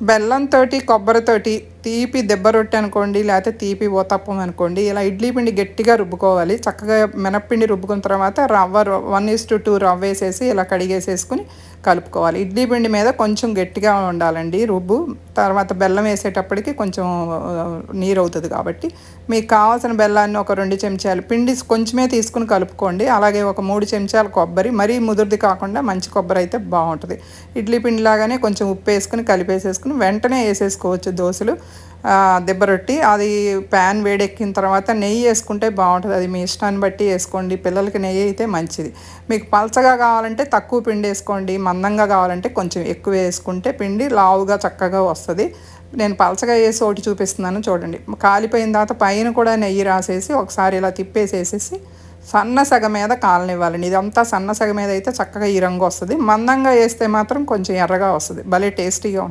బెల్లంతోటి, కొబ్బరితోటి తీపి దెబ్బ రొట్టె అనుకోండి, లేకపోతే తీపి ఊతప్పం అనుకోండి, ఇలా ఇడ్లీ పిండి గట్టిగా రుబ్బుకోవాలి. చక్కగా మినప్పిండి రుబ్బుకున్న తర్వాత 1:2 రవ్వేసేసి ఇలా కడిగేసేసుకొని కలుపుకోవాలి. ఇడ్లీ పిండి మీద కొంచెం గట్టిగా ఉండాలండి రుబ్బు. తర్వాత బెల్లం వేసేటప్పటికి కొంచెం నీరవుతుంది కాబట్టి, మీకు కావాల్సిన బెల్లాన్ని ఒక 2 చెంచాలు పిండి కొంచెమే తీసుకుని కలుపుకోండి. అలాగే ఒక 3 చెంచాలు కొబ్బరి, మరీ ముదురుది కాకుండా మంచి కొబ్బరి అయితే బాగుంటుంది. ఇడ్లీ పిండి లాగానే కొంచెం ఉప్పు వేసుకుని కలిపేసేసుకుని వెంటనే వేసేసుకోవచ్చు దోశలు, దెబ్బ రొట్టి. అది ప్యాన్ వేడెక్కిన తర్వాత నెయ్యి వేసుకుంటే బాగుంటుంది. అది మీ ఇష్టాన్ని బట్టి వేసుకోండి. పిల్లలకి నెయ్యి అయితే మంచిది. మీకు పలచగా కావాలంటే తక్కువ పిండి వేసుకోండి, మందంగా కావాలంటే కొంచెం ఎక్కువ వేసుకుంటే పిండి లావుగా చక్కగా వస్తుంది. నేను పలచగా వేసి ఒకటి చూపిస్తున్నాను చూడండి. కాలిపోయిన తర్వాత పైన కూడా నెయ్యి రాసేసి ఒకసారి ఇలా తిప్పేసేసేసి సన్న సగ మీద కాలనివ్వాలండి. ఇదంతా సన్న సగ మీద అయితే చక్కగా ఈ రంగు వస్తుంది. మందంగా వేస్తే మాత్రం కొంచెం ఎర్రగా వస్తుంది, భలే టేస్టీగా ఉంటుంది.